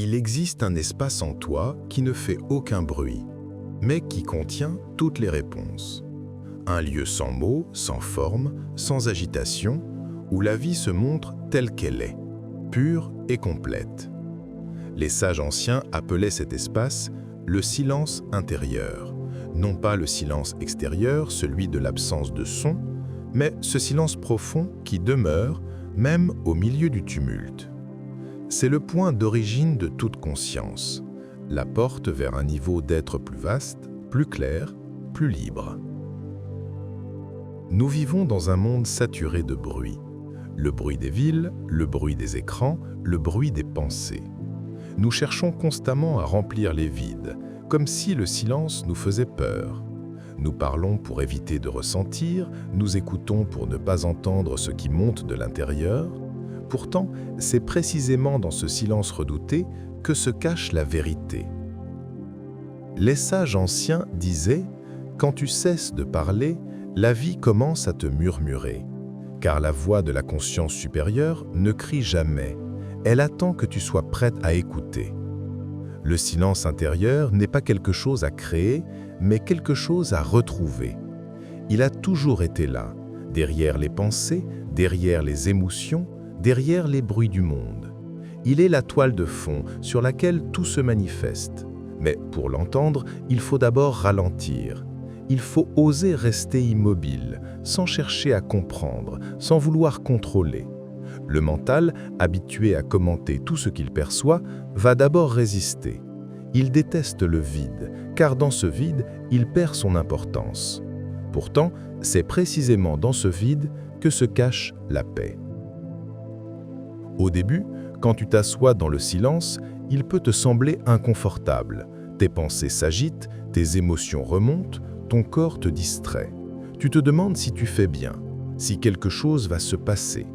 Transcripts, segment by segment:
Il existe un espace en toi qui ne fait aucun bruit, mais qui contient toutes les réponses. Un lieu sans mots, sans forme, sans agitation, où la vie se montre telle qu'elle est, pure et complète. Les sages anciens appelaient cet espace le silence intérieur, non pas le silence extérieur, celui de l'absence de son, mais ce silence profond qui demeure même au milieu du tumulte. C'est le point d'origine de toute conscience, la porte vers un niveau d'être plus vaste, plus clair, plus libre. Nous vivons dans un monde saturé de bruit. Le bruit des villes, le bruit des écrans, le bruit des pensées. Nous cherchons constamment à remplir les vides, comme si le silence nous faisait peur. Nous parlons pour éviter de ressentir, nous écoutons pour ne pas entendre ce qui monte de l'intérieur. Pourtant, c'est précisément dans ce silence redouté que se cache la vérité. Les sages anciens disaient « Quand tu cesses de parler, la vie commence à te murmurer. Car la voix de la conscience supérieure ne crie jamais. Elle attend que tu sois prête à écouter. » Le silence intérieur n'est pas quelque chose à créer, mais quelque chose à retrouver. Il a toujours été là, derrière les pensées, derrière les émotions, derrière les bruits du monde. Il est la toile de fond sur laquelle tout se manifeste. Mais pour l'entendre, il faut d'abord ralentir. Il faut oser rester immobile, sans chercher à comprendre, sans vouloir contrôler. Le mental, habitué à commenter tout ce qu'il perçoit, va d'abord résister. Il déteste le vide, car dans ce vide, il perd son importance. Pourtant, c'est précisément dans ce vide que se cache la paix. Au début, quand tu t'assois dans le silence, il peut te sembler inconfortable. Tes pensées s'agitent, tes émotions remontent, ton corps te distrait. Tu te demandes si tu fais bien, si quelque chose va se passer.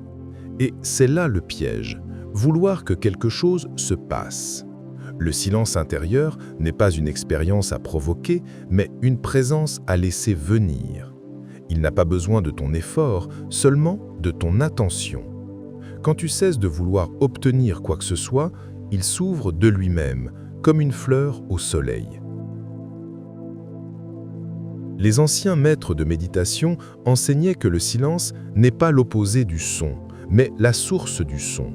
Et c'est là le piège, vouloir que quelque chose se passe. Le silence intérieur n'est pas une expérience à provoquer, mais une présence à laisser venir. Il n'a pas besoin de ton effort, seulement de ton attention. Quand tu cesses de vouloir obtenir quoi que ce soit, il s'ouvre de lui-même, comme une fleur au soleil. Les anciens maîtres de méditation enseignaient que le silence n'est pas l'opposé du son, mais la source du son.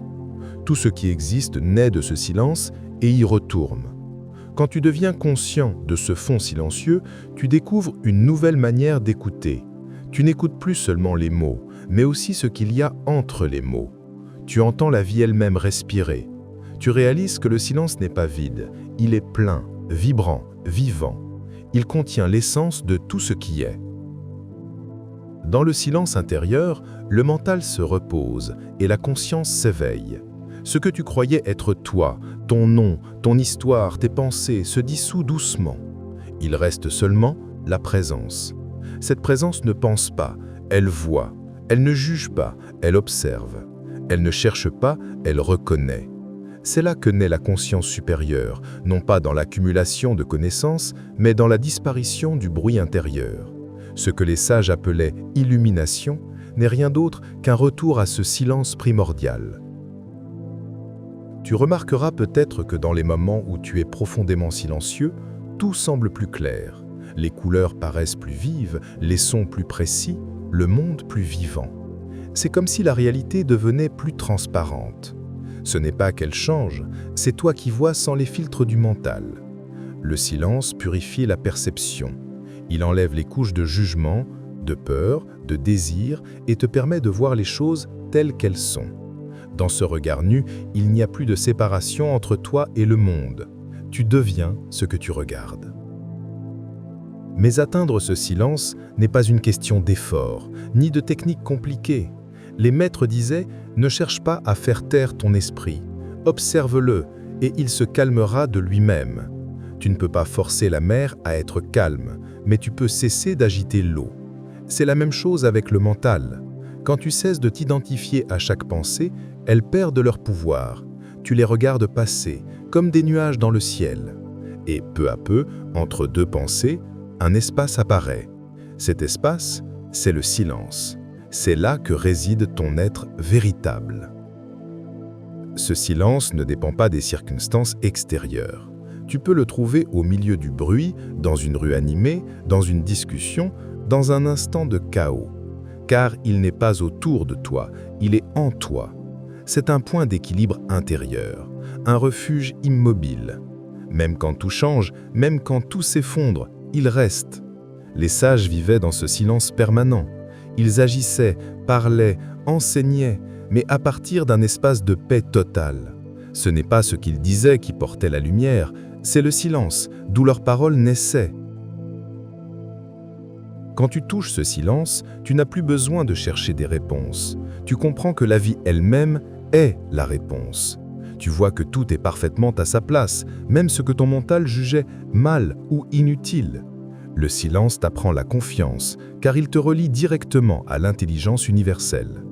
Tout ce qui existe naît de ce silence et y retourne. Quand tu deviens conscient de ce fond silencieux, tu découvres une nouvelle manière d'écouter. Tu n'écoutes plus seulement les mots, mais aussi ce qu'il y a entre les mots. Tu entends la vie elle-même respirer. Tu réalises que le silence n'est pas vide, il est plein, vibrant, vivant. Il contient l'essence de tout ce qui est. Dans le silence intérieur, le mental se repose et la conscience s'éveille. Ce que tu croyais être toi, ton nom, ton histoire, tes pensées, se dissout doucement. Il reste seulement la présence. Cette présence ne pense pas, elle voit. Elle ne juge pas, elle observe. Elle ne cherche pas, elle reconnaît. C'est là que naît la conscience supérieure, non pas dans l'accumulation de connaissances, mais dans la disparition du bruit intérieur. Ce que les sages appelaient « illumination » n'est rien d'autre qu'un retour à ce silence primordial. Tu remarqueras peut-être que dans les moments où tu es profondément silencieux, tout semble plus clair. Les couleurs paraissent plus vives, les sons plus précis, le monde plus vivant. C'est comme si la réalité devenait plus transparente. Ce n'est pas qu'elle change, c'est toi qui vois sans les filtres du mental. Le silence purifie la perception. Il enlève les couches de jugement, de peur, de désir et te permet de voir les choses telles qu'elles sont. Dans ce regard nu, il n'y a plus de séparation entre toi et le monde. Tu deviens ce que tu regardes. Mais atteindre ce silence n'est pas une question d'effort, ni de technique compliquée. Les maîtres disaient « Ne cherche pas à faire taire ton esprit, observe-le et il se calmera de lui-même. » Tu ne peux pas forcer la mer à être calme, mais tu peux cesser d'agiter l'eau. C'est la même chose avec le mental. Quand tu cesses de t'identifier à chaque pensée, elles perdent leur pouvoir. Tu les regardes passer, comme des nuages dans le ciel. Et peu à peu, entre deux pensées, un espace apparaît. Cet espace, c'est le silence. C'est là que réside ton être véritable. Ce silence ne dépend pas des circonstances extérieures. Tu peux le trouver au milieu du bruit, dans une rue animée, dans une discussion, dans un instant de chaos. Car il n'est pas autour de toi, il est en toi. C'est un point d'équilibre intérieur, un refuge immobile. Même quand tout change, même quand tout s'effondre, il reste. Les sages vivaient dans ce silence permanent. Ils agissaient, parlaient, enseignaient, mais à partir d'un espace de paix totale. Ce n'est pas ce qu'ils disaient qui portait la lumière, c'est le silence, d'où leurs paroles naissaient. Quand tu touches ce silence, tu n'as plus besoin de chercher des réponses. Tu comprends que la vie elle-même est la réponse. Tu vois que tout est parfaitement à sa place, même ce que ton mental jugeait mal ou inutile. Le silence t'apprend la confiance, car il te relie directement à l'intelligence universelle.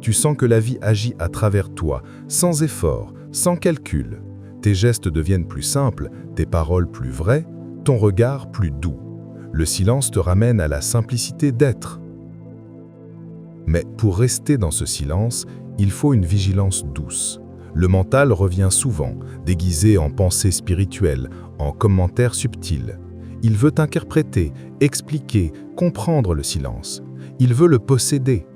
Tu sens que la vie agit à travers toi, sans effort, sans calcul. Tes gestes deviennent plus simples, tes paroles plus vraies, ton regard plus doux. Le silence te ramène à la simplicité d'être. Mais pour rester dans ce silence, il faut une vigilance douce. Le mental revient souvent, déguisé en pensées spirituelles, en commentaires subtils. Il veut interpréter, expliquer, comprendre le silence. Il veut le posséder.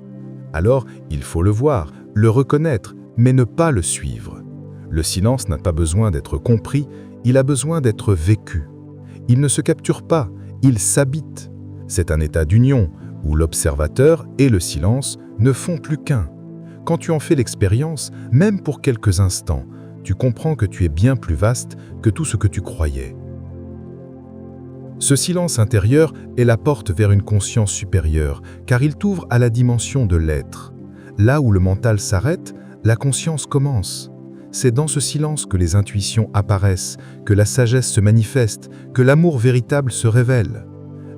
Alors, il faut le voir, le reconnaître, mais ne pas le suivre. Le silence n'a pas besoin d'être compris, il a besoin d'être vécu. Il ne se capture pas, il s'habite. C'est un état d'union, où l'observateur et le silence ne font plus qu'un. Quand tu en fais l'expérience, même pour quelques instants, tu comprends que tu es bien plus vaste que tout ce que tu croyais. Ce silence intérieur est la porte vers une conscience supérieure, car il t'ouvre à la dimension de l'être. Là où le mental s'arrête, la conscience commence. C'est dans ce silence que les intuitions apparaissent, que la sagesse se manifeste, que l'amour véritable se révèle.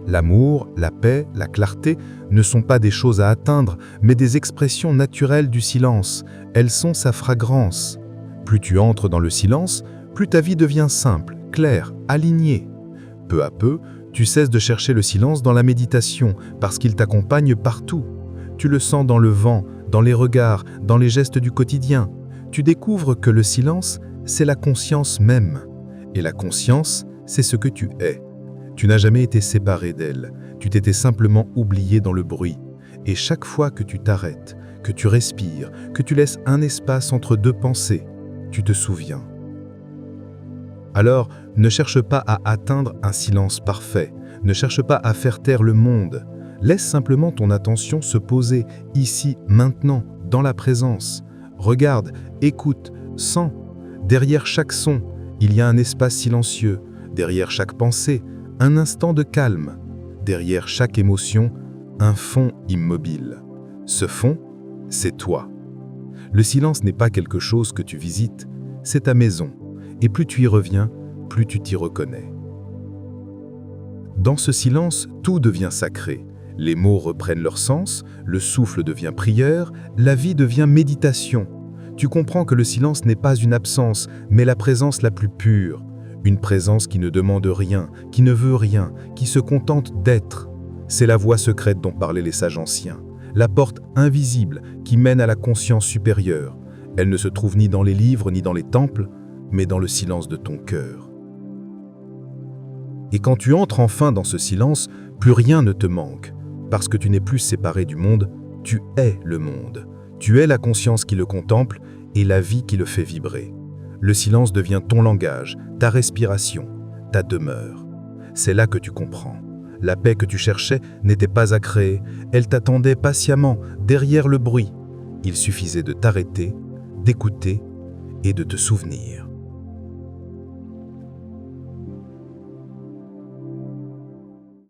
L'amour, la paix, la clarté ne sont pas des choses à atteindre, mais des expressions naturelles du silence. Elles sont sa fragrance. Plus tu entres dans le silence, plus ta vie devient simple, claire, alignée. Peu à peu, tu cesses de chercher le silence dans la méditation, parce qu'il t'accompagne partout. Tu le sens dans le vent, dans les regards, dans les gestes du quotidien. Tu découvres que le silence, c'est la conscience même. Et la conscience, c'est ce que tu es. Tu n'as jamais été séparé d'elle, tu t'étais simplement oublié dans le bruit. Et chaque fois que tu t'arrêtes, que tu respires, que tu laisses un espace entre deux pensées, tu te souviens. Alors, ne cherche pas à atteindre un silence parfait, ne cherche pas à faire taire le monde. Laisse simplement ton attention se poser ici, maintenant, dans la présence. Regarde, écoute, sens. Derrière chaque son, il y a un espace silencieux. Derrière chaque pensée, un instant de calme. Derrière chaque émotion, un fond immobile. Ce fond, c'est toi. Le silence n'est pas quelque chose que tu visites, c'est ta maison. Et plus tu y reviens, plus tu t'y reconnais. Dans ce silence, tout devient sacré. Les mots reprennent leur sens, le souffle devient prière, la vie devient méditation. Tu comprends que le silence n'est pas une absence, mais la présence la plus pure. Une présence qui ne demande rien, qui ne veut rien, qui se contente d'être. C'est la voie secrète dont parlaient les sages anciens, la porte invisible qui mène à la conscience supérieure. Elle ne se trouve ni dans les livres ni dans les temples, mais dans le silence de ton cœur. Et quand tu entres enfin dans ce silence, plus rien ne te manque, parce que tu n'es plus séparé du monde, tu es le monde. Tu es la conscience qui le contemple et la vie qui le fait vibrer. Le silence devient ton langage, ta respiration, ta demeure. C'est là que tu comprends. La paix que tu cherchais n'était pas à créer, elle t'attendait patiemment derrière le bruit. Il suffisait de t'arrêter, d'écouter et de te souvenir.